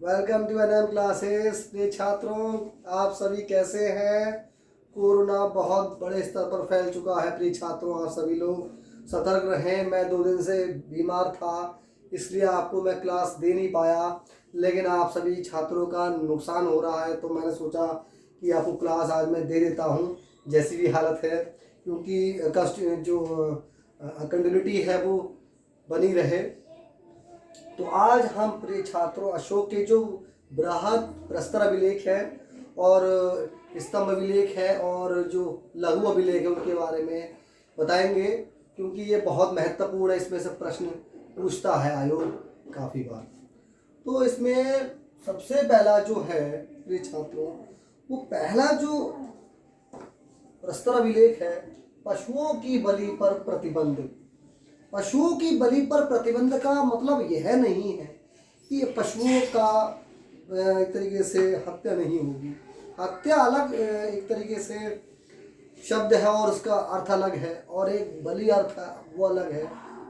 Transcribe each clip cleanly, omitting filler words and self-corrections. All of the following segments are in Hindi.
Welcome to NM classes. प्रिय छात्रों, आप सभी कैसे हैं? कोरोना बहुत बड़े स्तर पर फैल चुका है। प्रिय छात्रों, आप सभी लोग सतर्क रहें। मैं 2 दिन से बीमार था, इसलिए आपको मैं क्लास दे नहीं पाया, लेकिन आप सभी छात्रों का नुकसान हो रहा है, तो मैंने सोचा कि आपको क्लास आज मैं दे देता हूं, जैसी भी हालत है, क्योंकि कस्ट जो कंटिन्यूटी है वो बनी रहे। तो आज हम प्रिय छात्रों अशोक के जो बृहद प्रस्तर अभिलेख है और स्तंभ अभिलेख है और जो लघु अभिलेख है उनके बारे में बताएंगे, क्योंकि ये बहुत महत्वपूर्ण है। इसमें से प्रश्न पूछता है आयोग काफ़ी बार। तो इसमें सबसे पहला जो है प्रिय छात्रों, वो पहला जो प्रस्तर अभिलेख है, पशुओं की बलि पर प्रतिबंध। पशुओं की बलि पर प्रतिबंध का मतलब यह नहीं है कि पशुओं का एक तरीके से हत्या नहीं होगी। हत्या अलग एक तरीके से शब्द है और उसका अर्थ अलग है, और एक बलि अर्थ वो अलग है,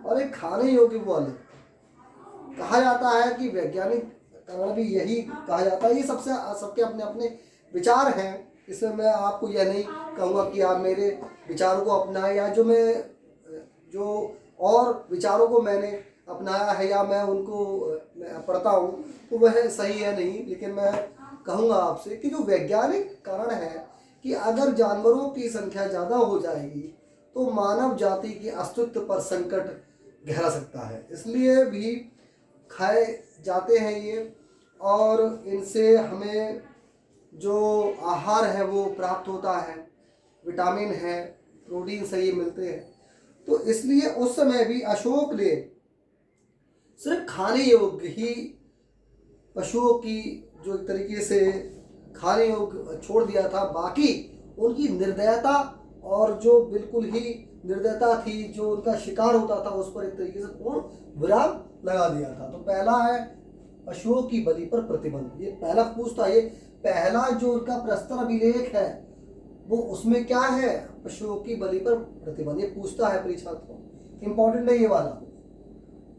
और एक खाने योग्य वो अलग। कहा जाता है कि वैज्ञानिक कारण भी यही कहा जाता है। ये सबके अपने अपने विचार हैं। इसमें मैं आपको यह नहीं कहूँगा कि आप मेरे विचारों को अपनाएं, या जो और विचारों को मैंने अपनाया है या मैं उनको पढ़ता हूँ तो वह सही है नहीं। लेकिन मैं कहूँगा आपसे कि जो वैज्ञानिक कारण है कि अगर जानवरों की संख्या ज़्यादा हो जाएगी तो मानव जाति के अस्तित्व पर संकट गहरा सकता है, इसलिए भी खाए जाते हैं ये, और इनसे हमें जो आहार है वो प्राप्त होता है, विटामिन है, प्रोटीन सही मिलते हैं। तो इसलिए उस समय भी अशोक ने सिर्फ खाने योग्य ही पशुओं की जो एक तरीके से खाने योग्य छोड़ दिया था। बाकी उनकी निर्दयता और जो बिल्कुल ही निर्दयता थी, जो उनका शिकार होता था, उस पर एक तरीके से पूर्ण विराम लगा दिया था। तो पहला है पशुओं की बलि पर प्रतिबंध। ये पहला पूछता है, ये पहला जो उनका प्रस्तर अभिलेख है वो उसमें क्या है? पशुओं की बलि पर प्रतिबंध। ये पूछता है प्रिय छात्रों, इंपॉर्टेंट है ये वाला,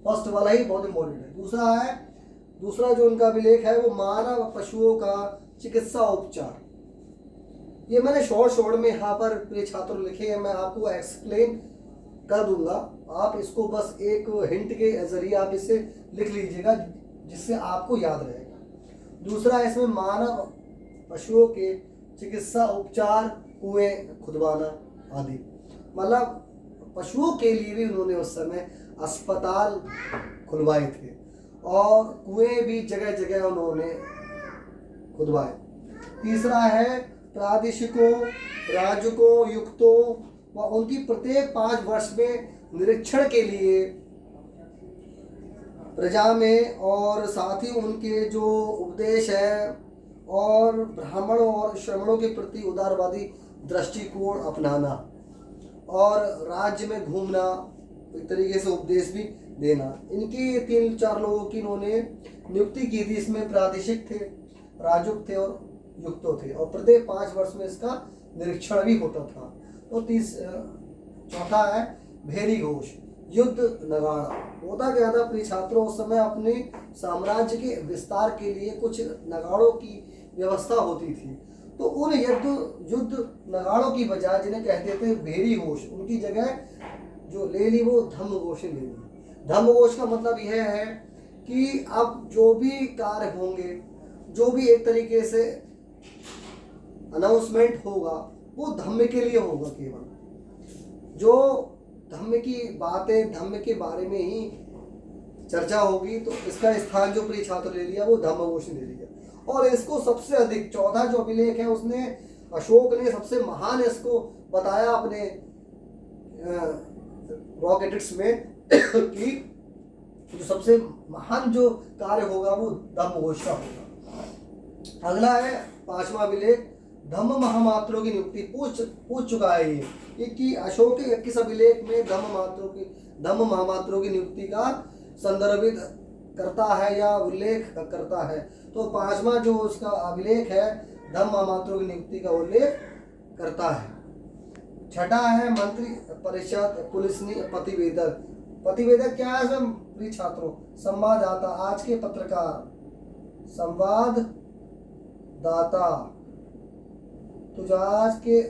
फर्स्ट वाला ही बहुत इंपॉर्टेंट है। दूसरा जो उनका अभिलेख है वो मानव पशुओं का चिकित्सा उपचार। ये मैंने शॉर्ट में यहाँ पर प्रिय छात्रों लिखे हैं, मैं आपको एक्सप्लेन कर दूंगा। आप इसको बस एक हिंट के जरिए आप इसे लिख लीजिएगा, जिससे आपको याद रहेगा। दूसरा इसमें मानव पशुओं के चिकित्सा उपचार, कुएं खुदवाना आदि। मतलब पशुओं के लिए भी उन्होंने उस समय अस्पताल खुलवाए थे और कुएं भी जगह जगह उन्होंने खुदवाए। तीसरा है प्रादेशिकों, राजकों, युक्तों व उनकी प्रत्येक 5 वर्ष में निरीक्षण के लिए प्रजा में, और साथ ही उनके जो उपदेश है और ब्राह्मणों और श्रमणों के प्रति उदारवादी दृष्टिकोण अपनाना, और राज्य में घूमना, एक तरीके से उपदेश भी देना। इनकी 3-4 लोगों की इन्होंने नियुक्ति की थी। इसमें प्रादेशिक थे, राजुक थे और युक्तो थे, और प्रत्येक 5 वर्ष में इसका निरीक्षण भी होता था। तो चौथा है भेरी घोष, युद्ध नगाड़ा। होता क्या था प्रिय छात्रों, उस समय अपने साम्राज्य के विस्तार के लिए कुछ नगाड़ों की व्यवस्था होती थी। तो उन युद्ध नगाड़ों की बजाय जिन्हें कहते थे भेरी घोष, उनकी जगह जो ले ली वो धम्म घोष ले ली। धम्म घोष का मतलब यह है कि अब जो भी कार्य होंगे, जो भी एक तरीके से अनाउंसमेंट होगा, वो धम्म के लिए होगा। केवल जो धम्म की बातें, धम्म के बारे में ही चर्चा होगी। तो इसका स्थान जो प्रिय छात्र ले लिया वो धम्म घोष ने ले लिया। और इसको सबसे अधिक 14 जो अभिलेख है उसने अशोक ने सबसे महान इसको बताया अपने रॉकेटिक्स में कि जो सबसे महान जो कार्य होगा वो धम्म घोष का होगा। अगला है 5वां अभिलेख, धम्म महामात्रों की नियुक्ति। पूछ चुका है ये कि अशोक के 21 अभिलेख में धम्म महामात्रों की नियुक्ति का संदर्भित करता है या उल्लेख करता है। तो 5वां जो उसका अभिलेख है धम्म महामात्रों की नियुक्ति का उल्लेख करता है। छठा है मंत्री परिषद पुलिसनी प्रतिवेदक। प्रतिवेदक क्या है? प्रिय छात्रों, संवाददाता, आज के पत्रकार, संवाददाता। तो जो आज के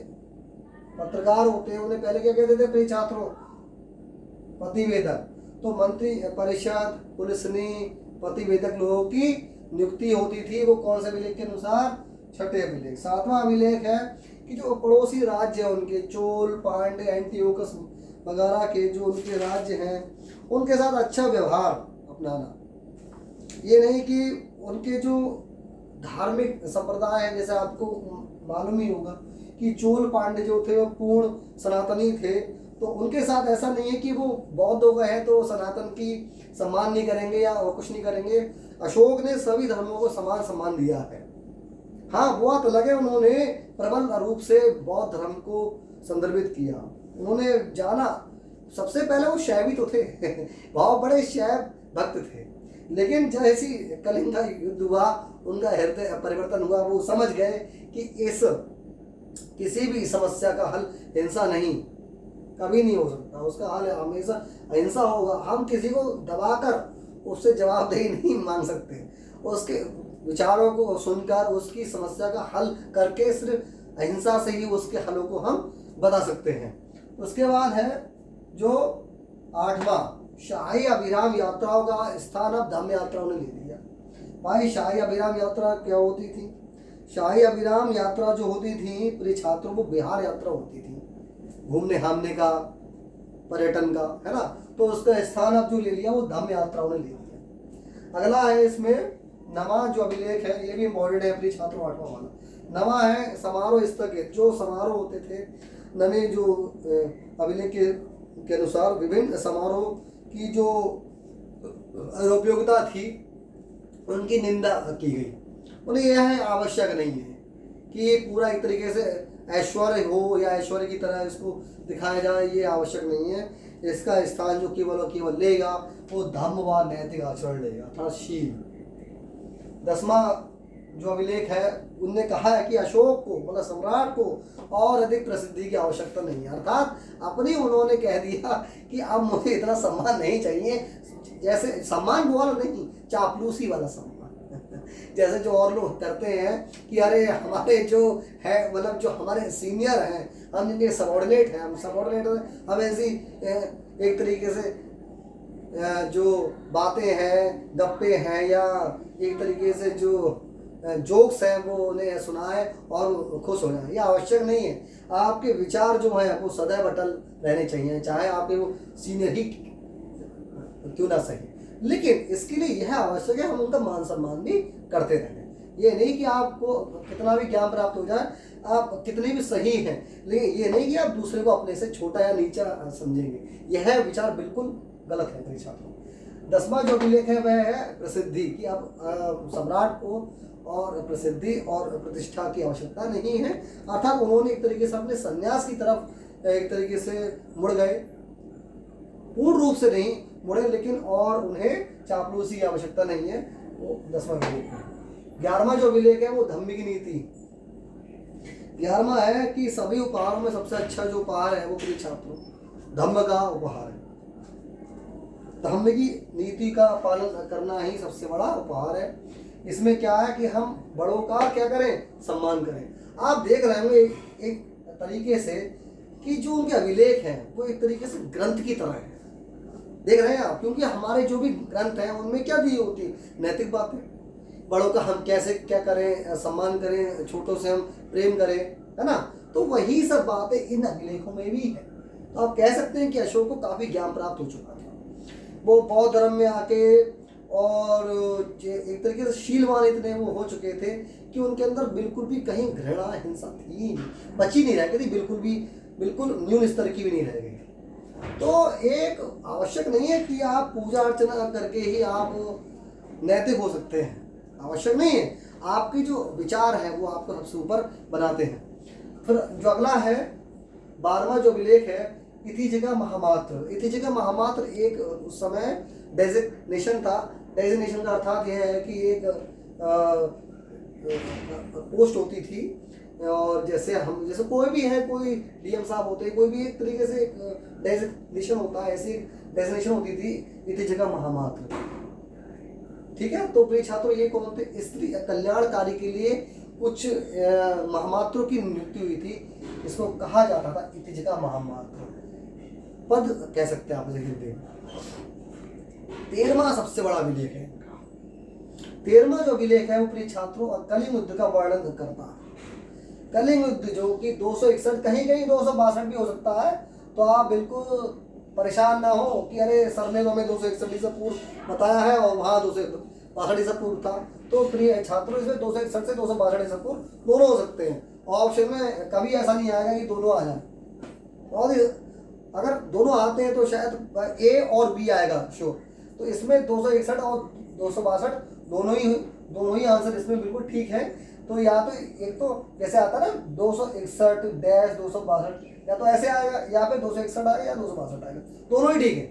पत्रकार होते हैं उन्हें पहले क्या कहते थे प्रिय छात्रों? प्रतिवेदक। तो मंत्री परिषद, पुलिसनी, प्रतिवेदक लोगों की नियुक्ति होती थी। वो कौन से अभिलेख के अनुसार? छठे अभिलेख। सातवां अभिलेख है कि जो पड़ोसी राज्य है उनके, चोल, पांड्य, एंटियोकस वगैरह के जो उनके राज्य हैं उनके साथ अच्छा व्यवहार अपनाना। ये नहीं कि उनके जो धार्मिक संप्रदाय है, जैसे आपको मालूम ही होगा कि चोल पांड्य जो थे वो पूर्ण सनातनी थे, तो उनके साथ ऐसा नहीं है कि वो बौद्धों का है तो सनातन की सम्मान नहीं करेंगे या और कुछ नहीं करेंगे। अशोक ने सभी धर्मों को समान सम्मान दिया है। हाँ, वो तो लगे उन्होंने प्रबल रूप से बौद्ध धर्म को संदर्भित किया। उन्होंने जाना, सबसे पहले वो शैवी तो थे बहुत बड़े शैव भक्त थे, लेकिन जैसी कलिंग का युद्ध हुआ उनका हृदय परिवर्तन हुआ। वो समझ गए कि इस किसी भी समस्या का हल हिंसा नहीं, कभी नहीं हो सकता। उसका हल हमेशा अहिंसा होगा। हम किसी को दबाकर उससे जवाबदेही नहीं मांग सकते। उसके विचारों को सुनकर उसकी समस्या का हल करके सिर्फ अहिंसा से ही उसके हलों को हम बता सकते हैं। उसके बाद है जो 8वां, शाही अभिराम यात्राओं का स्थान अब धम्म यात्राओं ने ले लिया। भाई शाही अभिराम यात्रा क्या होती थी? शाही अभिराम यात्रा जो होती थी प्रिय छात्रों, वो बिहार यात्रा होती थी, घूमने हामने का, पर्यटन का, है ना। तो उसका स्थान अब जो ले लिया वो धम्म यात्राओं ने ले लिया। अगला है इसमें नवा जो अभिलेख है, ये भी इम्पोर्टेंट है प्रिय छात्रों, 8वां वाला। नवा है समारोह स्थगित। जो समारोह होते थे नवे जो अभिलेख के अनुसार विभिन्न समारोह की जो उपयोगिता थी उनकी निंदा की गई। उन्हें यह आवश्यक नहीं है कि पूरा एक तरीके से ऐश्वर्य हो या ऐश्वर्य की तरह इसको दिखाया जाए, ये आवश्यक नहीं है। इसका स्थान जो केवल लेगा वो धम्म व नैतिक आचरण लेगा, अर्थात शील। 10वां जो अभिलेख है उनने कहा है कि अशोक को, मतलब सम्राट को और अधिक प्रसिद्धि की आवश्यकता नहीं है। अर्थात अपनी उन्होंने कह दिया कि अब मुझे इतना सम्मान नहीं चाहिए, जैसे सम्मान वो वाला नहीं, चापलूसी वाला सम्मान जैसे जो और लोग करते हैं कि अरे हमारे जो है, मतलब जो हमारे सीनियर हैं, हम जिनके सबॉर्डिनेट हैं, हम ऐसी एक तरीके से जो बातें हैं, गप्पे हैं या एक तरीके से जो जोक्स हैं वो उन्हें सुनाए और खुश हो जाए, ये आवश्यक नहीं है। आपके विचार जो हैं वो सदैव अटल रहने चाहिए, चाहे आपके वो सीनियर ही क्यों ना सही। लेकिन इसके लिए यह आवश्यक है हम उनका मान सम्मान भी करते रहें। ये नहीं कि आपको कितना भी ज्ञान प्राप्त हो जाए, आप कितने भी सही हैं, लेकिन ये नहीं कि आप दूसरे को अपने से छोटा या नीचा समझेंगे। यह विचार बिल्कुल गलत है मेरे छात्रों। 10वां जो अभिलेख है वह है प्रसिद्धि, कि अब सम्राट को और प्रसिद्धि और प्रतिष्ठा की आवश्यकता नहीं है। अर्थात उन्होंने एक तरीके से अपने संन्यास की तरफ एक तरीके से मुड़ गए, पूर्ण रूप से नहीं मुड़े, लेकिन और उन्हें चापलूसी की आवश्यकता नहीं है। वो 10वां अभिलेख है। 11वां जो अभिलेख है वो धम्मिक नीति। 11वां है कि सभी उपहारों में सबसे अच्छा जो उपहार है वो प्रिय छात्रों धम्म का उपहार है। धम्म की नीति का पालन करना ही सबसे बड़ा उपहार है। इसमें क्या है कि हम बड़ों का क्या करें, सम्मान करें। आप देख रहे होंगे एक तरीके से कि जो उनके अभिलेख हैं वो एक तरीके से ग्रंथ की तरह है, देख रहे हैं आप, क्योंकि हमारे जो भी ग्रंथ हैं उनमें क्या दी होती है, नैतिक बातें, बड़ों का हम कैसे क्या करें, सम्मान करें, छोटों से हम प्रेम करें, है ना। तो वही सब बातें इन अभिलेखों में भी है। तो आप कह सकते हैं कि अशोक को काफी ज्ञान प्राप्त हो चुका था। वो बौद्ध धर्म में आके और एक तरीके से शीलवान इतने वो हो चुके थे कि उनके अंदर बिल्कुल भी कहीं घृणा हिंसा थी, बची नहीं रह गई थी, बिल्कुल न्यून स्तर की भी नहीं रह गई। तो एक आवश्यक नहीं है कि आप पूजा अर्चना करके ही आप नैतिक हो सकते हैं, आवश्यक नहीं है। आपके जो विचार है वो आपको सबसे ऊपर बनाते हैं। फिर जो अगला है 12वां जो अभिलेख है इति जगह महामात्र। इति जगह महामात्र एक उस समय डेजिग्नेशन था। डेजिग्नेशन का अर्थात यह है कि एक पोस्ट होती थी, और जैसे कोई भी है, कोई डीएम साहब होते हैं, कोई भी एक तरीके से एक डेजिग्नेशन होता है, ऐसी डेजिग्नेशन होती थी इति जगह महामात्र। ठीक है। तो प्रिय छात्रों ये कौन थे? स्त्री कल्याणकारी के लिए कुछ महामात्रों की मृत्यु हुई थी। इसको कहा जाता था इतिजिका महामात्र पद कह सकते हैं आप हिंदी में। 13वां सबसे बड़ा अभिलेख है इनका। 13वां जो अभिलेख है वो प्रिय छात्रों कलिंग युद्ध का वर्णन करता है। कलिंग युद्ध जो कि 261, कहीं कहीं 262 भी हो सकता है, तो आप बिल्कुल परेशान ना हो कि अरे सर ने तो हमें 261 ईसा पूर्व बताया है और वहाँ 262 ईसा पूर्व था। तो प्रिय छात्रों इसमें 261 से 262 ईसा पूर्व दोनों हो सकते हैं। ऑप्शन में कभी ऐसा नहीं आएगा कि दोनों आ जाए, और अगर दोनों आते हैं तो शायद ए और बी आएगा श्योर। तो इसमें 261 और 262 दोनों ही आंसर इसमें बिल्कुल ठीक है। तो या तो एक तो जैसे आता है ना 261 डैश 262, या तो ऐसे आएगा, या पे 261 आएगा या 262 आएगा, दोनों ही ठीक है।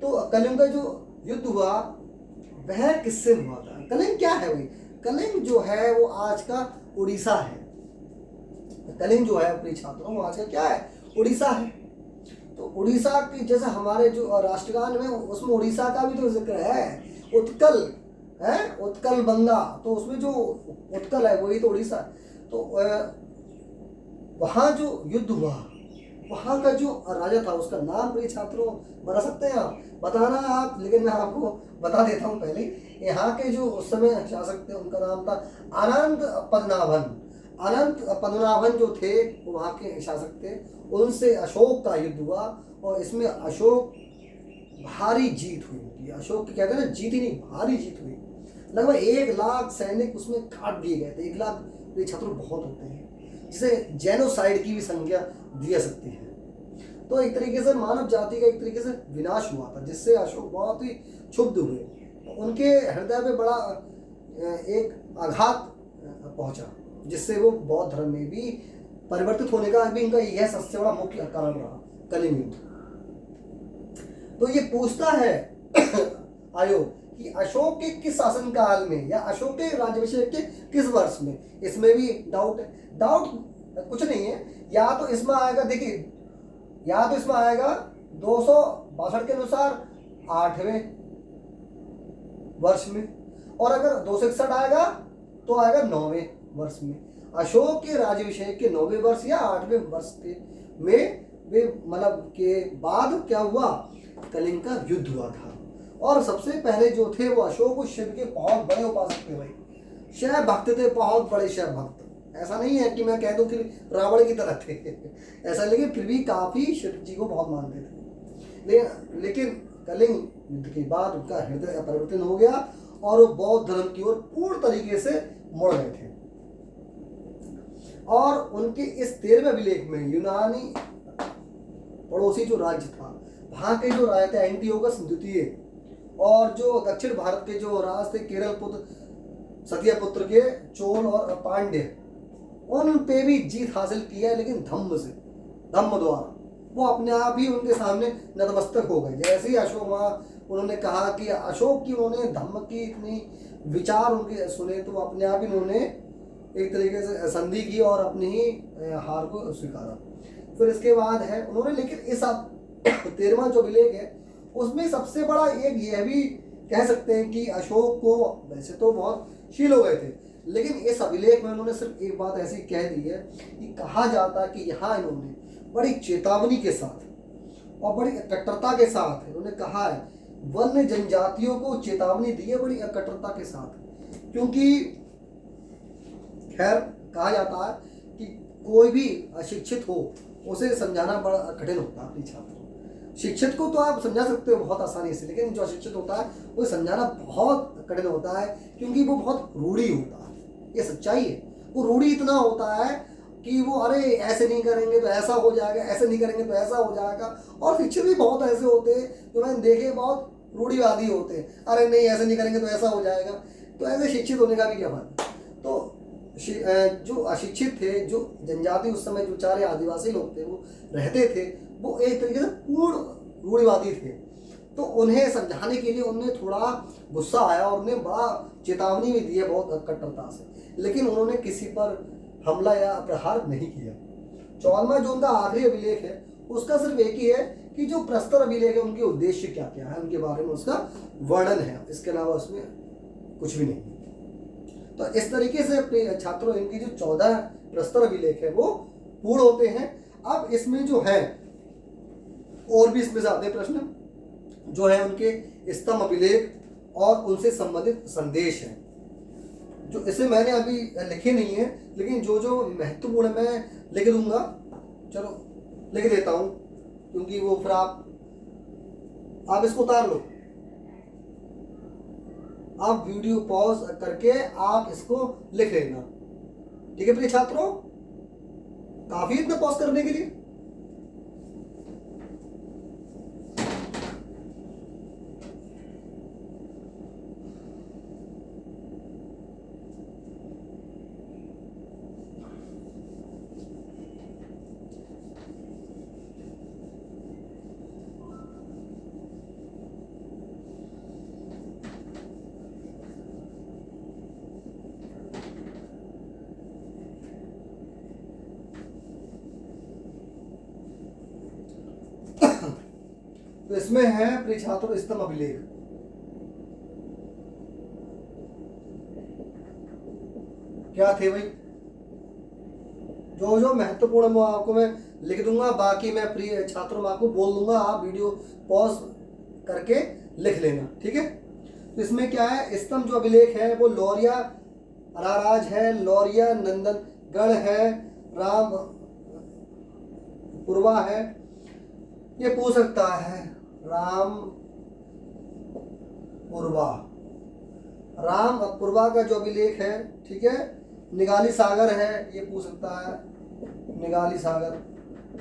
तो कलिंग का जो युद्ध हुआ वह किससे हुआ था? कलिंग क्या है भाई? कलिंग जो है वो आज का उड़ीसा है। कलिंग जो है प्रिय छात्रों वो आज का क्या है? उड़ीसा है। तो उड़ीसा की जैसे हमारे जो राष्ट्रगान में उसमें उड़ीसा का भी तो जिक्र है, उत्कल है, उत्कल बंगा, तो उसमें जो उत्कल है वही तो उड़ीसा। तो वहाँ जो युद्ध हुआ वहाँ का जो राजा था उसका नाम प्रिय छात्रों बता सकते हैं आप? बताना आप, लेकिन मैं आपको बता देता हूँ पहले। यहाँ के जो उस समय शासक थे उनका नाम था अनंत पद्मनाभन। अनंत पद्मनाभन जो थे वो वहाँ के शासक थे। उनसे अशोक का युद्ध हुआ और इसमें अशोक भारी जीत हुई। अशोक की कहते हैं ना, जीत ही नहीं भारी जीत हुई। लगभग 1 लाख सैनिक उसमें काट दिए गए थे। 1 लाख ये छात्र बहुत होते हैं, जिसे जेनोसाइड की भी संज्ञा दी जा सकती है। तो एक तरीके से मानव जाति का एक तरीके से विनाश हुआ था, जिससे अशोक बहुत ही क्षुब्ध हुए। उनके हृदय पे बड़ा एक आघात पहुंचा, जिससे वो बौद्ध धर्म में भी परिवर्तित होने का भी इनका यह सबसे बड़ा मुख्य कारण रहा, कलिंग युद्ध। तो ये पूछता है आयोग कि अशोक के किस शासन काल में या अशोक के राज्याभिषेक के किस वर्ष में? इसमें भी डाउट है। डाउट कुछ नहीं है, या तो इसमें आएगा, देखिए या तो इसमें आएगा 262 के अनुसार 8वें वर्ष में, और अगर 261 आएगा तो आएगा 9वें वर्ष में। अशोक के राज्याभिषेक के 9वें वर्ष या 8वें वर्ष के में वे मतलब के बाद क्या हुआ? कलिंग का युद्ध हुआ था। और सबसे पहले जो थे वो अशोक शिव के बहुत बड़े उपासक थे भाई, शिव भक्त थे, बहुत बड़े शिव भक्त। ऐसा नहीं है कि मैं कह दूं कि रावण की तरह थे ऐसा, लेकिन फिर भी काफी शिव जी को बहुत मानते थे। लेकिन कलिंग युद्ध के बाद उनका हृदय परिवर्तन हो गया और वो बौद्ध धर्म की ओर पूर्ण तरीके से मुड़ गए थे। और उनके इस 13वें अभिलेख में यूनानी पड़ोसी जो राज्य था, वहां के जो राजा थे एंटियोकस द्वितीय, और जो दक्षिण भारत के जो राज थे केरल पुत्र सत्यपुत्र के चोल और पांड्य, उन पे भी जीत हासिल की है, लेकिन धम्म द्वारा। वो अपने आप ही उनके सामने नतमस्तक हो गए। जैसे ही अशोक वहाँ उन्होंने कहा कि अशोक की उन्होंने धम्म की इतनी विचार उनके सुने, तो अपने आप ही उन्होंने एक तरीके से संधि की और अपनी ही हार को स्वीकारा। फिर इसके बाद है उन्होंने, लेकिन इस 13वां जो अभिलेख है उसमें सबसे बड़ा एक यह भी कह सकते हैं कि अशोक को वैसे तो बहुत शील हो गए थे, लेकिन इस अभिलेख में उन्होंने सिर्फ एक बात ऐसी कह दी है कि कहा जाता है कि यहाँ इन्होंने बड़ी चेतावनी के साथ और बड़ी कट्टरता के साथ इन्होंने कहा है, वन्य जनजातियों को चेतावनी दी है बड़ी कट्टरता के साथ। क्योंकि खैर कहा जाता है कि कोई भी अशिक्षित हो उसे समझाना बड़ा कठिन होता है अपनी छात्र। शिक्षित को तो आप समझा सकते हो बहुत आसानी से, लेकिन जो अशिक्षित होता है वो समझाना बहुत कठिन होता है, क्योंकि वो बहुत रूढ़ी होता है। ये सच्चाई है, वो रूढ़ी इतना होता है कि वो अरे ऐसे नहीं करेंगे तो ऐसा हो जाएगा, ऐसे नहीं करेंगे तो ऐसा हो जाएगा। और शिक्षित भी बहुत ऐसे होते हैं जो मैंने देखे बहुत रूढ़ीवादी होते हैं, अरे नहीं ऐसे नहीं करेंगे तो ऐसा हो जाएगा। तो ऐसे शिक्षित होने का भी क्या बात। तो जो अशिक्षित थे, जो जनजाति उस समय जो 4 आदिवासी लोग थे वो रहते थे, वो एक तरीके से पूर्ण रूढ़िवादी थे। तो उन्हें समझाने के लिए उन्हें थोड़ा गुस्सा आया और उन्हें बड़ा चेतावनी भी दी है बहुत कट्टरता से, लेकिन उन्होंने किसी पर हमला या प्रहार नहीं किया। 54वां जो उनका आखिरी अभिलेख है उसका सिर्फ एक ही है कि जो प्रस्तर अभिलेख है उनके उद्देश्य क्या क्या है, उनके बारे में उसका वर्णन है। इसके अलावा उसमें कुछ भी नहीं। तो इस तरीके से छात्रों इनकी जो 14 प्रस्तर अभिलेख है वो पूर्ण होते हैं। अब इसमें जो है और भी इसमें से आते प्रश्न जो है उनके स्तंभ अभिलेख और उनसे संबंधित संदेश हैं, जो इसे मैंने अभी लिखे नहीं है, लेकिन जो जो महत्वपूर्ण मैं लिख दूंगा, चलो लिख देता हूं, क्योंकि वो फिर आप इसको उतार लो, आप वीडियो पॉज करके आप इसको लिख लेना, ठीक है प्रिय छात्रों? काफी इतना पॉज करने के लिए। तो इसमें है प्रिय छात्रों स्तंभ अभिलेख। क्या थे भाई? जो जो महत्वपूर्ण वो आपको मैं लिख दूंगा, बाकी मैं प्रिय छात्रों में आपको बोल दूंगा, आप वीडियो पॉज करके लिख लेना, ठीक है? तो इसमें क्या है, स्तंभ जो अभिलेख है वो लौरिया अराराज है, लौरिया नंदनगढ़ है, राम पुरवा है, ये पूछ सकता है राम पुरवा का जो अभिलेख है, ठीक है? निगाली सागर है, ये पूछ सकता है निगाली सागर।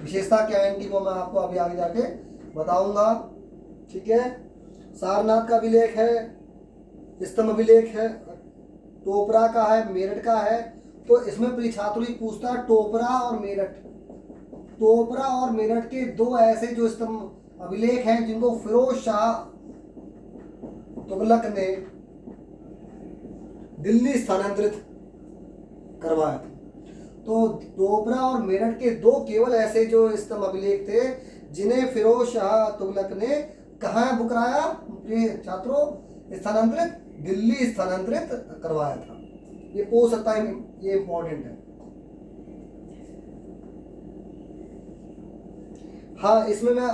विशेषता क्या है इनकी वो मैं आपको अभी आगे जाके बताऊंगा, ठीक है? सारनाथ का अभिलेख है, स्तंभ अभिलेख है, टोपरा का है, मेरठ का है। तो इसमें प्रिय छात्रों ही पूछता है टोपरा और मेरठ के दो ऐसे जो स्तंभ अभिलेख हैं जिनको फिरोज शाह तुगलक ने दिल्ली स्थानांतरित करवाया था। तो टोपरा और मेरठ के दो केवल ऐसे जो स्तंभ अभिलेख थे जिन्हें फिरोज शाह तुगलक ने कहाँ बुक कराया प्रिय छात्रों? स्थानांतरित, दिल्ली स्थानांतरित करवाया था। ये पूछ सकता है, ये इंपॉर्टेंट है। हाँ, इसमें मैं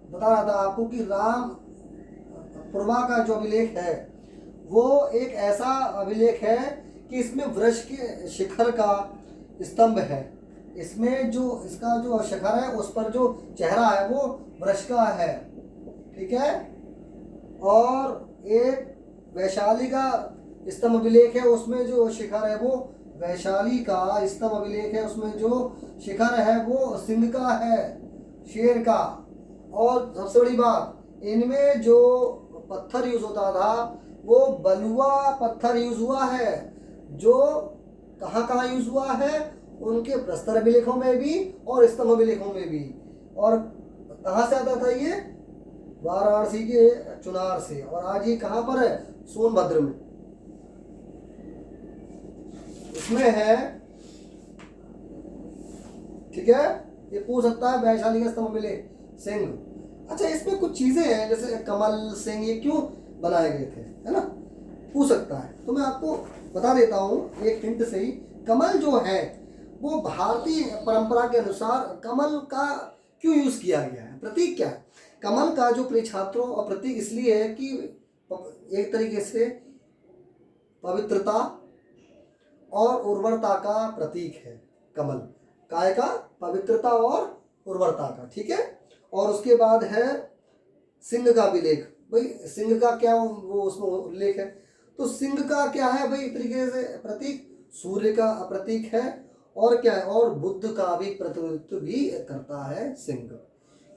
बता रहा था आपको कि राम पुरवा का जो अभिलेख है वो एक ऐसा अभिलेख है कि इसमें वृक्ष के शिखर का स्तंभ है। इसमें जो इसका जो शिखर है उस पर जो चेहरा है वो वृक्ष का है, ठीक है? और एक वैशाली का स्तंभ अभिलेख है, उसमें जो शिखर है वो वैशाली का स्तंभ अभिलेख है, उसमें जो शिखर है वो सिंह का है, शेर का। और सबसे बड़ी बात, इनमें जो पत्थर यूज होता था वो बलुआ पत्थर यूज हुआ है, जो कहाँ कहाँ यूज हुआ है? उनके प्रस्तर अभिलेखों में भी और स्तंभ अभिलेखों में भी। और कहाँ से आता था ये? वाराणसी के चुनार से। और आज ये कहाँ पर है? सोनभद्र में। इसमें है, ठीक है? ये पूछ सकता है वैशाली का स्तंभ अभिलेख सिंह। अच्छा, इसमें कुछ चीजें हैं जैसे कमल सिंह, ये क्यों बनाए गए थे, है ना? पूछ सकता है। तो मैं आपको बता देता हूँ एक हिंट से ही। कमल जो है वो भारतीय परंपरा के अनुसार कमल का क्यों यूज किया गया है? प्रतीक क्या है? कमल का जो प्रिय छात्रों और प्रतीक इसलिए है कि एक तरीके से पवित्रता और उर्वरता का प्रतीक है कमल। काय का? पवित्रता और उर्वरता का, ठीक है? और उसके बाद है सिंह का अभिलेख। भाई सिंह का क्या वो उसमें उल्लेख है? तो सिंह का क्या है भाई? एक तरीके से प्रतीक सूर्य का प्रतीक है। और क्या है? और बुद्ध का भी प्रतिनिधित्व भी करता है सिंह,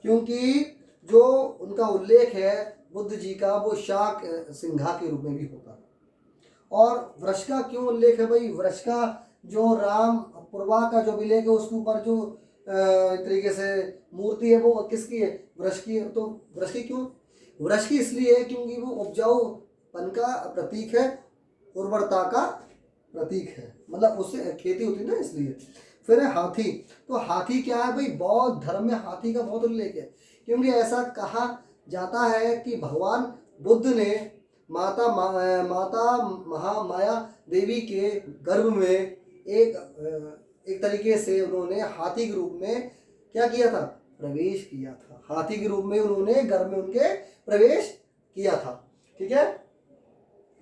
क्योंकि जो उनका उल्लेख है बुद्ध जी का वो शाक सिंघा के रूप में भी होता है। और वृक्ष का क्यों उल्लेख है भाई? वृक्ष का जो राम पुरवा का जो अभिलेख है उसके ऊपर जो एक तरीके से मूर्ति है वो किसकी है? वृक्ष की है। तो वृक्ष की क्यों? वृक्ष की इसलिए है क्योंकि वो उपजाऊपन का प्रतीक है, उर्वरता का प्रतीक है, मतलब उससे खेती होती है ना, इसलिए। फिर है हाथी। तो हाथी क्या है भाई? बौद्ध धर्म में हाथी का बहुत उल्लेख है, क्योंकि ऐसा कहा जाता है कि भगवान बुद्ध ने माता महामाया देवी के गर्भ में एक तरीके से उन्होंने हाथी के रूप में क्या किया था, प्रवेश किया था। हाथी के रूप में उन्होंने गर्भ में उनके प्रवेश किया था। ठीक है।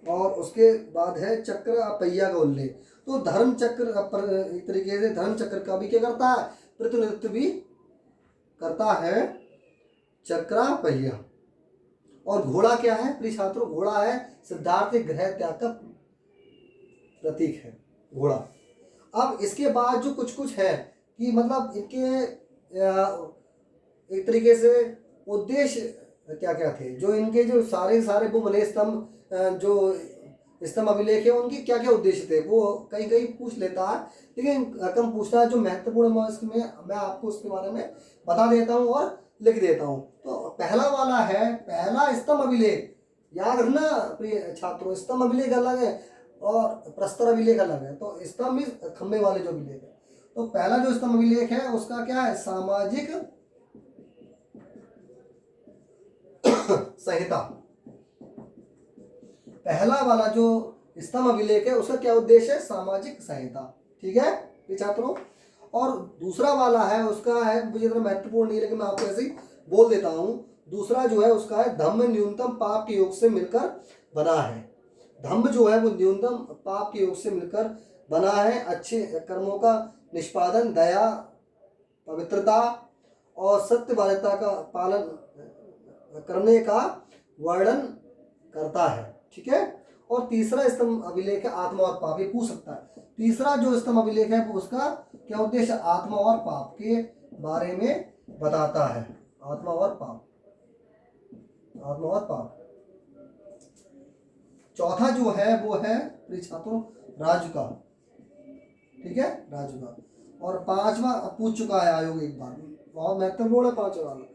और उसके बाद है चक्र पहिया का उल्लेख। तो धर्म चक्र पर एक तरीके से धर्म चक्र का भी क्या करता है, प्रतिनिधित्व भी करता है चक्रा पहिया। और घोड़ा क्या है प्रिय छात्रों, घोड़ा है सिद्धार्थ के गृह त्याग का प्रतीक है घोड़ा। अब इसके बाद जो कुछ कुछ है कि मतलब इनके एक तरीके से उद्देश्य क्या क्या थे, जो इनके जो सारे वो मलय स्तंभ जो स्तंभ अभिलेख है उनके क्या क्या उद्देश्य थे वो कहीं कहीं पूछ लेता है, लेकिन कम पूछता है। जो महत्वपूर्ण है इसमें मैं आपको उसके बारे में बता देता हूँ और लिख देता हूँ। तो पहला वाला है पहला स्तंभ अभिलेख। याद रखना प्रिय छात्रों, स्तंभ अभिलेख अलग है और प्रस्तर अभिलेख अलग है। तो स्तंभ खंबे वाले जो अभिलेख है, तो पहला जो स्तंभ अभिलेख है उसका क्या है, सामाजिक संहिता। पहला वाला जो स्तंभ अभिलेख है उसका क्या उद्देश्य है, सामाजिक संहिता। ठीक है ये छात्रों। और दूसरा वाला है उसका है, मुझे इतना महत्वपूर्ण नहीं लेकिन मैं आपको ऐसे ही बोल देता हूं। दूसरा जो है उसका है धम्म न्यूनतम पाप के योग से मिलकर बना है। धम्म जो है वो न्यूनतम पाप के योग से मिलकर बना है। अच्छे कर्मों का निष्पादन, दया, पवित्रता और सत्यवादिता का पालन करने का वर्णन करता है। ठीक है। और तीसरा स्तंभ अभिलेख है आत्मा और पाप। ये पूछ सकता है तीसरा जो स्तंभ अभिलेख है वो उसका क्या उद्देश्य, आत्मा और पाप के बारे में बताता है। आत्मा और पाप, आत्मा और पाप। चौथा जो है वो है प्रिय छात्रों राजू का। ठीक है, राजू का। और पांचवा पूछ चुका है आयोग एक बार, बहुत महत्वपूर्ण है पांचवा वाला।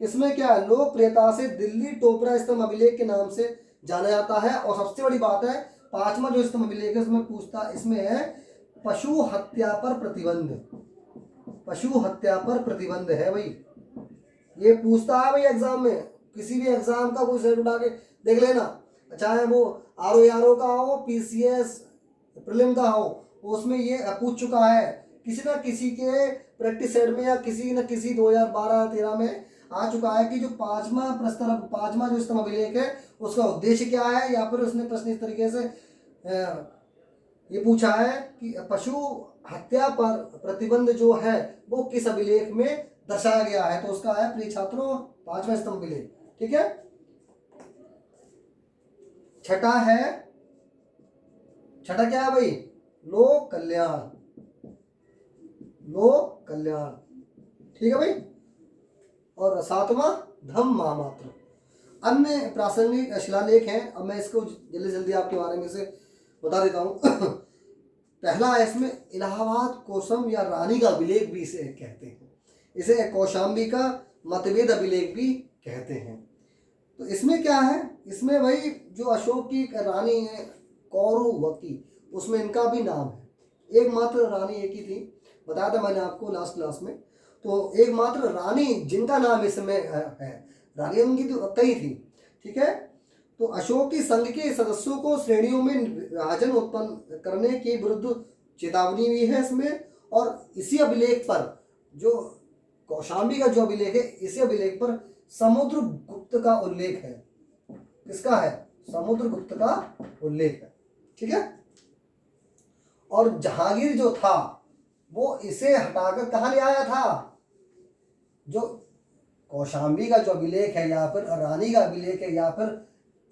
इसमें क्या है, लोकप्रियता से दिल्ली टोपरा स्तंभ अभिलेख के नाम से जाना जाता है। और सबसे बड़ी बात है पांचवा जो स्तंभ अभिलेख है उसमें पूछता, इसमें है पशु हत्या पर प्रतिबंध। पशु हत्या पर प्रतिबंध है भाई, ये पूछता है भाई एग्जाम में। किसी भी एग्जाम का कोई सेट उठा के देख लेना, चाहे वो RO का हो, PCS प्रीलिम का हो, उसमें ये पूछ चुका है किसी ना किसी के प्रैक्टिस सेट में या किसी न किसी 2012-13 में आ चुका है कि जो पांचवा जो स्तंभ अभिलेख है उसका उद्देश्य क्या है, या फिर उसने प्रश्न इस तरीके से ये पूछा है कि पशु हत्या पर प्रतिबंध जो है वो किस अभिलेख में दर्शाया गया है। तो उसका है प्रिय छात्रों पांचवा स्तंभ अभिलेख। ठीक है। छठा क्या है भाई, लोक कल्याण। लोक कल्याण, ठीक है भाई। और सातवां धम्म महामात्र। अन्य प्रासंगिक शिलालेख हैं, अब मैं इसको जल्दी जल्दी आपके बारे में से बता देता हूँ। पहला है इसमें इलाहाबाद कोशम या रानी का अभिलेख भी इसे कहते हैं, इसे कौशाम्बी का मतभेद अभिलेख भी कहते हैं। तो इसमें क्या है, इसमें भाई जो अशोक की रानी है कौरवती, उसमें इनका भी नाम है। एकमात्र रानी एक ही थी, बताया था मैंने आपको लास्ट क्लास में। तो एकमात्र रानी जिनका नाम इसमें है, रानी उनकी तो कई थी। ठीक है। तो अशोक की संघ के सदस्यों को श्रेणियों में विभाजन उत्पन्न करने के विरुद्ध चेतावनी भी है इसमें। और इसी अभिलेख पर जो कौशाम्बी का जो अभिलेख है, इसी अभिलेख पर समुद्रगुप्त का उल्लेख है। किसका है, समुद्रगुप्त का उल्लेख है। ठीक है। और जहांगीर जो था वो इसे हटाकर कहाँ ले आया था, जो कौशाम्बी का जो अभिलेख है या फिर रानी का अभिलेख है या फिर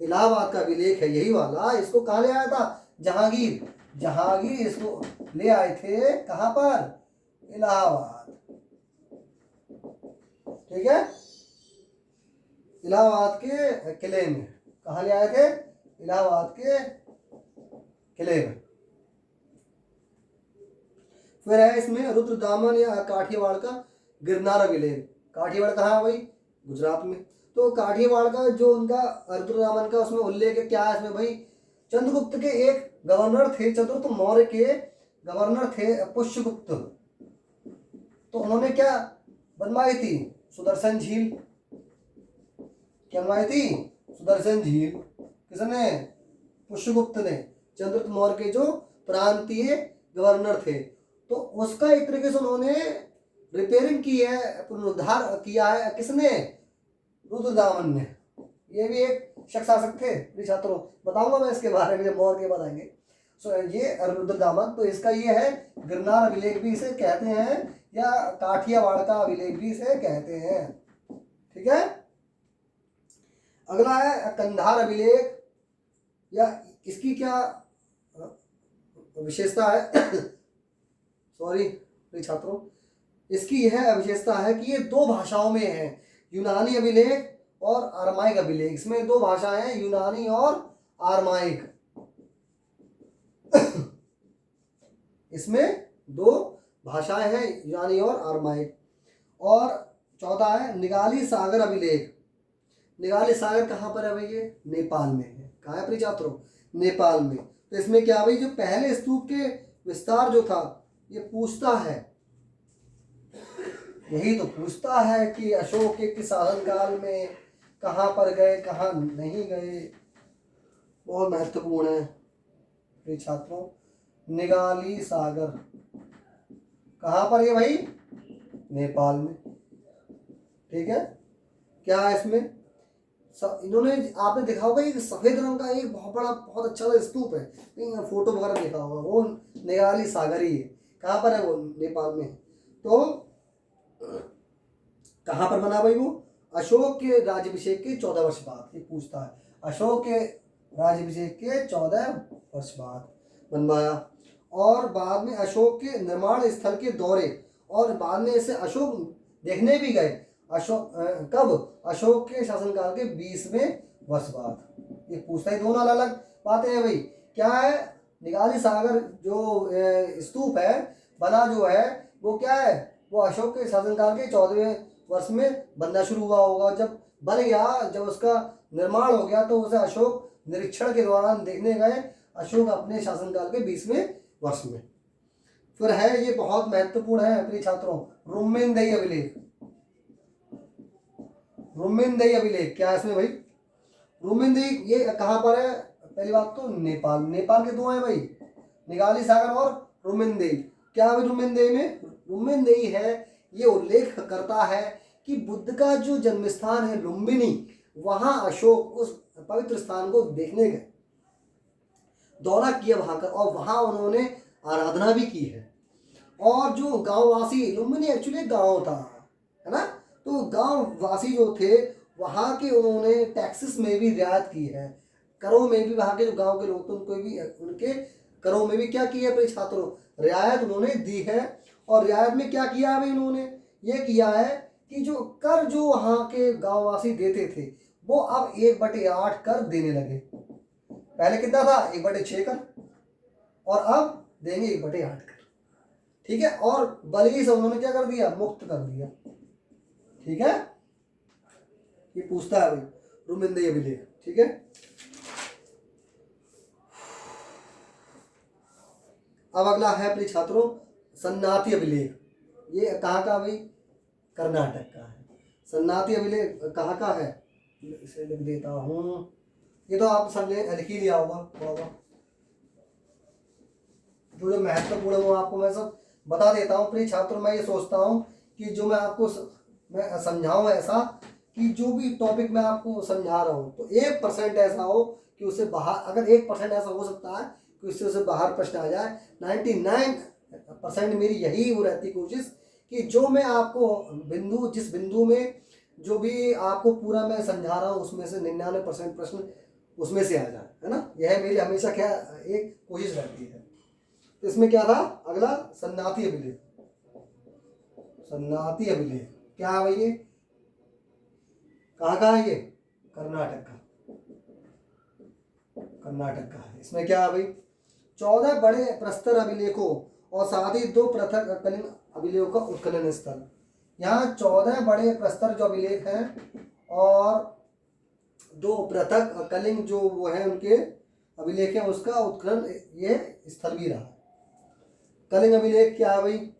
इलाहाबाद का अभिलेख है, यही वाला, इसको कहाँ ले आया था, जहांगीर इसको ले आए थे कहाँ पर, इलाहाबाद। ठीक है, इलाहाबाद के किले में। कहाँ ले आए थे, इलाहाबाद के किले में। फिर है इसमें रुद्रदामन या काठियावाड़ का गिरनार अभिलेख। काठियावाड़ कहाँ है भाई, गुजरात में। तो काठियावाड़ का जो उनका रुद्रदामन का उसमें उल्लेख है, क्या है इसमें भाई, चंद्रगुप्त के एक गवर्नर थे, चतुर्थ मौर्य के गवर्नर थे पुष्यगुप्त। तो उन्होंने क्या बनवाई थी, सुदर्शन झील। क्या बनवाई थी, सुदर्शन झील। किसने? पुष्यगुप्त ने, चंद्रगुप्त मौर्य के जो प्रांतीय गवर्नर थे। तो उसका एक तरीके से उन्होंने रिपेयरिंग की है, पुनरुद्धार किया है। किसने? रुद्रदामन ने। ये भी एक शासक थे प्रिय छात्रों, बताऊंगा मैं इसके बारे में जब मौर्य के बताएंगे। ये रुद्रदामन, तो इसका ये है गिरनार अभिलेख भी इसे कहते हैं, या काठियावाड़ का अभिलेख भी इसे कहते हैं। ठीक है। अगला है कंधार अभिलेख, या इसकी क्या विशेषता है? सॉरी प्रिय छात्रों, इसकी यह विशेषता है कि ये दो भाषाओं में है, यूनानी अभिलेख और आरमाइक अभिलेख। इसमें दो भाषाएं हैं, यूनानी और आरमाइक। इसमें दो भाषाएं हैं, यूनानी और आरमाइक। और चौथा है निगाली सागर अभिलेख। निगाली सागर कहाँ पर है भाई? ये नेपाल में है। कहाँ है प्रिय छात्रों? नेपाल में। तो इसमें क्या भाई, जो पहले स्तूप के विस्तार जो था, ये पूछता है, यही तो पूछता है कि अशोक के शासनकाल में कहाँ पर गए, कहाँ नहीं गए। बहुत महत्वपूर्ण है प्रिय छात्रों। निगाली सागर कहाँ पर है भाई? नेपाल में। ठीक है। क्या है इसमें? इन्होंने, आपने देखा होगा एक सफेद रंग का एक बहुत बड़ा, बहुत अच्छा सा स्तूप है, फोटो वगैरह देखा होगा, वो निगाली सागर ही है। कहाँ पर है वो? नेपाल में। तो कहाँ पर बना भाई वो? अशोक के राज्याभिषेक के 14 वर्ष बाद। ये पूछता है, अशोक के राज्याभिषेक के 14 वर्ष बाद बनवाया। और बाद में अशोक के निर्माण स्थल के दौरे, और बाद में इसे अशोक देखने भी गए। अशोक कब? अशोक के शासनकाल के 20वें वर्ष बाद। ये पूछता है, दोनों अलग अलग बातें हैं भाई। क्या है? निगाली सागर जो स्तूप है, बना जो है वो क्या है? वो अशोक के शासनकाल के 14वें वर्ष में बनना शुरू हुआ होगा। जब बन गया, जब उसका निर्माण हो गया, तो उसे अशोक निरीक्षण के दौरान देखने गए, अशोक अपने शासनकाल के 20वें वर्ष में। फिर है, ये बहुत महत्वपूर्ण है प्रिय छात्रों, रुम्मेनदेही अभिलेख। रुम्मेनदेही अभिलेख क्या है इसमें भाई? रुम्मेनदेही ये कहाँ पर है? पहली बात तो नेपाल। नेपाल के दो हैं भाई, निगाली सागर और रुम्मेनदेही। क्या है रुम्मेनदेही में? रुम्मेनदेही है, ये उल्लेख करता है कि बुद्ध का जो जन्म स्थान है लुम्बिनी, वहां अशोक उस पवित्र स्थान को देखने गए, दौरा किया वहां का, और वहां उन्होंने आराधना भी की है। और जो गांववासी, लुम्बिनी एक्चुअली गांव था, है ना, तो गांववासी जो थे वहां के, उन्होंने टैक्सेस में भी रियायत की है, करों में भी। वहां के जो गांव के लोग थे उनको भी, उनके करों में भी क्या किया है छात्रों? रियायत उन्होंने दी है। और रियायत में क्या किया है भाई? उन्होंने ये किया है कि जो कर जो वहां के गांववासी देते थे, वो अब 1/8 कर देने लगे। पहले कितना था? 1/6 कर, और अब देंगे 1/8 कर। ठीक है। और बलि से उन्होंने क्या कर दिया? मुक्त कर दिया। ठीक है। ये पूछता है भाई रुम्मेनदेही अभिलेख। ठीक है। अब अगला है प्रिय छात्रों सन्नाती अभिलेख। ये कहाँ का भाई? कर्नाटक का है। सन्नाती अभिलेख कहाँ का है? इसे लिख देता हूँ, ये तो आप सब ने लिख ही लिया होगा थोड़ा बहुत। जो महत्वपूर्ण है वो आपको मैं सब बता देता हूँ प्रिय छात्रों। मैं ये सोचता हूँ कि जो मैं आपको मैं समझाऊँ ऐसा कि जो भी टॉपिक मैं आपको समझा रहा हूँ, तो 1% ऐसा हो कि उससे बाहर, अगर 1% ऐसा हो सकता है कि उससे उसे बाहर प्रश्न आ जाए, 99% मेरी यही वो रहती कोशिश कि जो मैं आपको बिंदु, जिस बिंदु में जो भी आपको पूरा मैं समझा रहा हूँ, उसमें से 99% प्रश्न उसमें से आ जाए, है ना। यह मेरी हमेशा क्या एक कोशिश रहती है। तो इसमें क्या था अगला? सन्नाती अभिलेख। सन्नाती अभिलेख क्या है भाई? ये कहाँ का है? ये कर्नाटक का, कर्नाटक का है। इसमें क्या है भाई? 14 बड़े प्रस्तर अभिलेखों और साथ ही 2 पृथक कलिंग अभिलेखों का उत्खनन स्थल। यहाँ 14 बड़े प्रस्तर जो अभिलेख हैं और 2 पृथक कलिंग जो वो है उनके अभिलेख है, उसका उत्खनन ये स्थल भी रहा। कलिंग अभिलेख क्या है भाई?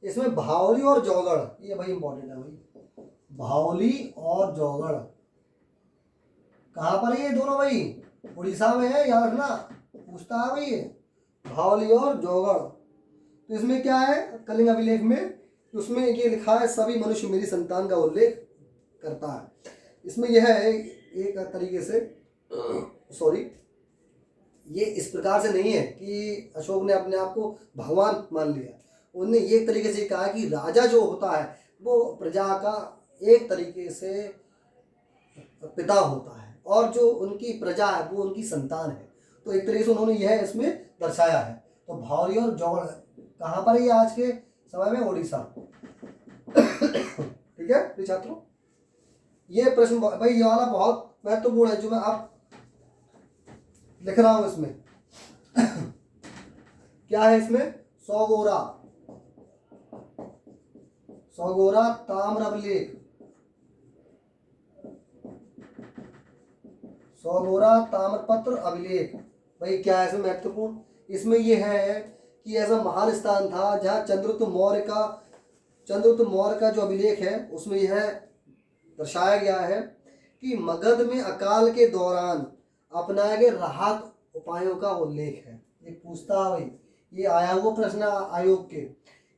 इसमें भावली और जौगढ़, ये भाई इंपॉर्टेंट है भाई। भावली और जौगढ़ कहाँ पर है ये दोनों भाई? उड़ीसा में है, याद रखना, पूछता है भाई ये भावली और जौगड़। तो इसमें क्या है कलिंग अभिलेख में, उसमें ये लिखा है सभी मनुष्य मेरी संतान का उल्लेख करता है। इसमें यह है एक तरीके से सॉरी, ये इस प्रकार से नहीं है कि अशोक ने अपने आप को भगवान मान लिया। उन्होंने ये तरीके से कहा कि राजा जो होता है वो प्रजा का एक तरीके से पिता होता है और जो उनकी प्रजा है वो उनकी संतान है। तो एक तरीके से उन्होंने यह इसमें दर्शाया है। तो भावरी और जौगड़ कहाँ पर है ये आज के समय में? उड़ीसा। ठीक है प्रिय छात्रों, ये प्रश्न भाई ये वाला बहुत महत्वपूर्ण है जो मैं आप लिख रहा हूं इसमें। क्या है इसमें? सौगोरा, सौगोरा ताम्र अभिलेख, सौगोरा ताम्रपत्र अभिलेख। भाई क्या है इसमें महत्वपूर्ण? इसमें यह है कि ऐसा महान स्थान था जहाँ चंद्रगुप्त मौर्य का जो अभिलेख है उसमें यह दर्शाया गया है कि मगध में अकाल के दौरान अपनाए गए राहत उपायों का उल्लेख है। ये पूछता है भाई, ये आया हुआ प्रश्न आयोग के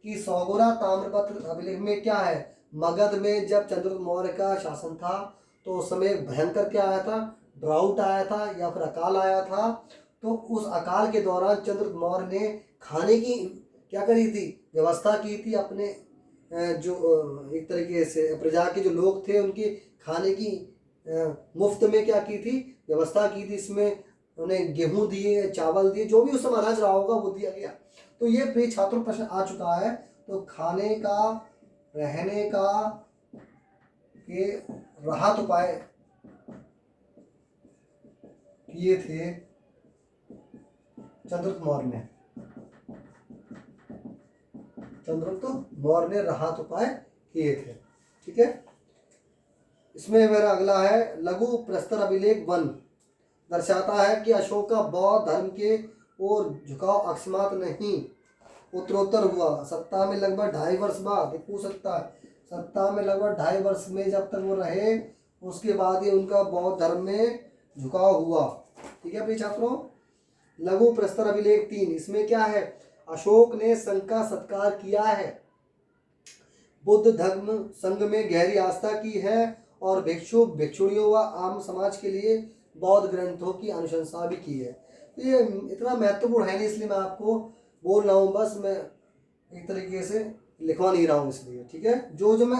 कि सौगोरा ताम्रपत्र अभिलेख में क्या है? मगध में जब चंद्रगुप्त मौर्य का शासन था तो उस समय भयंकर क्या आया था? ड्राउट आया था या फिर अकाल आया था। तो उस अकाल के दौरान चंद्रगुप्त मौर्य ने खाने की क्या करी थी? व्यवस्था की थी। अपने जो एक तरीके से प्रजा के जो लोग थे उनके खाने की मुफ्त में क्या की थी? व्यवस्था की थी। इसमें उन्हें गेहूं दिए, चावल दिए, जो भी उस समय अनाज रहा होगा वो दिया गया। तो ये प्रिय छात्रों प्रश्न आ चुका है। तो खाने का, रहने का के राहत उपाय किए थे चंद्रगुप्त मौर्य ने। चंद्रगुप्त मौर्य ने राहत उपाय किए थे। ठीक है, इसमें मेरा अगला है लघु प्रस्तर अभिलेख 1 दर्शाता है कि अशोक का बौद्ध धर्म के ओर झुकाव अकस्मात नहीं उत्तरोत्तर हुआ। सत्ता में लगभग 2.5 वर्ष बाद, पूछ सकता है, सत्ता में लगभग 2.5 वर्ष में जब तक वो रहे उसके बाद ही उनका बौद्ध धर्म में झुकाव हुआ। ठीक है प्रिय छात्रों, लघु प्रस्तर अभिलेख 3 इसमें क्या है? अशोक ने संघ का सत्कार किया है, बुद्ध धर्म संघ में गहरी आस्था की है और भिक्षु भिक्षुणियों व आम समाज के लिए बौद्ध ग्रंथों की अनुशंसा भी की है। तो ये इतना महत्वपूर्ण है नहीं, इसलिए मैं आपको बोल रहा हूँ, बस मैं एक तरीके से लिखवा नहीं रहा हूँ इसलिए। ठीक है, जो जो मैं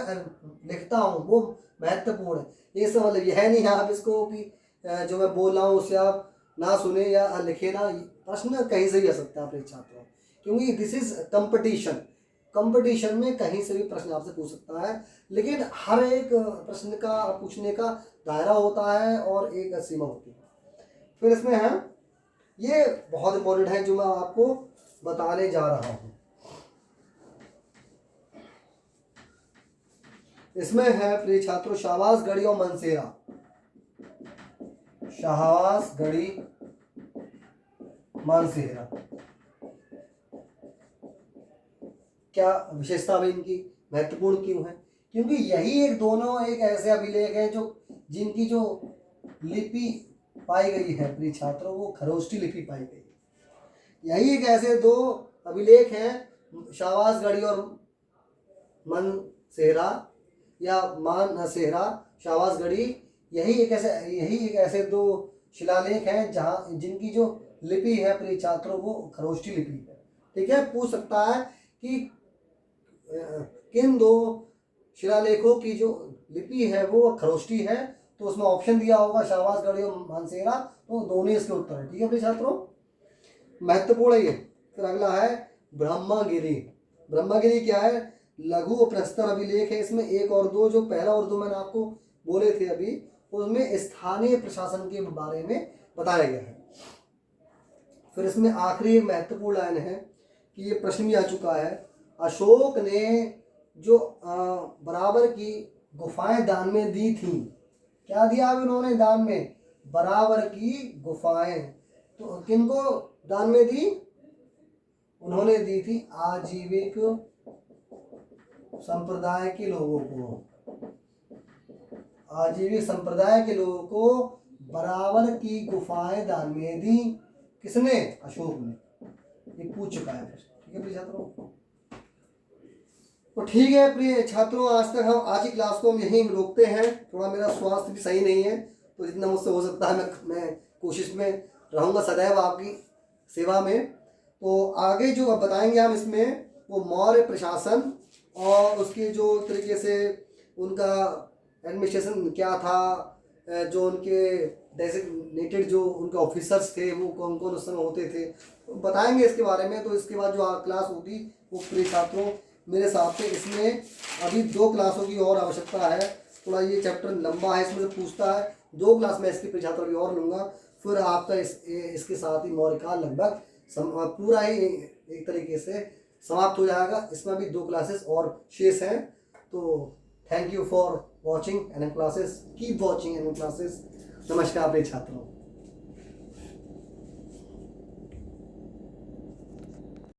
लिखता हूँ वो महत्वपूर्ण है। ये सब मतलब यह नहीं है आप इसको कि जो मैं बोल रहा हूँ उससे आप ना सुने या लिखे ना। प्रश्न कहीं से भी आ सकता है अपने छात्रों, क्योंकि दिस इज कंपटीशन। कंपटीशन में कहीं से भी प्रश्न आपसे पूछ सकता है, लेकिन हर एक प्रश्न का पूछने का दायरा होता है और एक सीमा होती है। फिर इसमें है, ये बहुत इंपॉर्टेंट है जो मैं आपको बताने जा रहा हूँ। इसमें है प्रिय छात्रों शाहबाज गढ़ी और मनसेरा। शाहबाज गढ़ी मानसेरा, क्या विशेषता है इनकी? महत्वपूर्ण क्यों है? क्योंकि यही एक दोनों एक ऐसे अभिलेख हैं जो जिनकी जो लिपि पाई गई है प्रिय छात्रों वो खरोष्टी लिपि पाई गई है। यही एक ऐसे दो अभिलेख हैं, शाहबाज गढ़ी और मनसेरा या मानसेरा, शाहबाज गढ़ी, यही एक ऐसे दो शिलालेख हैं जहाँ जिनकी जो लिपि है प्रिय छात्रों वो खरोष्टी लिपि है। ठीक है, पूछ सकता है कि किन दो शिलालेखों की जो लिपि है वो खरोष्टी है, तो उसमें ऑप्शन दिया होगा शाहबाज गढ़ी और मानसेरा, तो दोनों इसके उत्तर है। ठीक है प्रिय छात्रों, महत्वपूर्ण है ये। फिर अगला है ब्रह्मगिरी। ब्रह्मगिरी क्या है? लघु प्रस्तर अभिलेख है। इसमें 1 और 2, जो पहला और 2 मैंने आपको बोले थे अभी, उसमें स्थानीय प्रशासन के बारे में बताया गया है। फिर इसमें आखिरी एक महत्वपूर्ण लाइन है कि ये प्रश्न भी आ चुका है, अशोक ने जो बराबर की गुफाएं दान में दी थी, क्या दिया अब इन्होंने दान में? बराबर की गुफाएं। तो किनको दान में दी? उन्होंने दी थी आजीविक संप्रदाय के लोगों को। आजीविक संप्रदाय के लोगों को बराबर की गुफाएं दान में दी किसने? अशोक ने। ये पूछ चुका है प्रश्न। ठीक है प्रिय छात्रों, तो ठीक है प्रिय छात्रों, आज की क्लास को हम यहीं रोकते हैं। थोड़ा मेरा स्वास्थ्य भी सही नहीं है, तो जितना मुझसे हो सकता है मैं कोशिश में रहूँगा सदैव आपकी सेवा में। तो आगे जो अब बताएंगे हम इसमें, वो मौर्य प्रशासन और उसके जो तरीके से उनका एडमिनिस्ट्रेशन क्या था, जो उनके डेजिग्नेटेड जो उनके ऑफिसर्स थे वो कौन कौन उस समय होते थे, तो बताएंगे इसके बारे में। तो इसके बाद जो क्लास होगी वो प्रिय छात्रों मेरे हिसाब से इसमें अभी 2 क्लासों की और आवश्यकता है। थोड़ा ये चैप्टर लंबा है, इसमें से पूछता है। 2 क्लास में इसके प्रिय छात्रों की और लूँगा, फिर आपका इसके साथ ही मौर्यकाल लगभग पूरा ही एक तरीके से समाप्त हो जाएगा। इसमें भी 2 क्लासेस और शेष हैं। तो thank you for watching NM classes, keep watching NM classes. नमस्कार प्रिय छात्रों।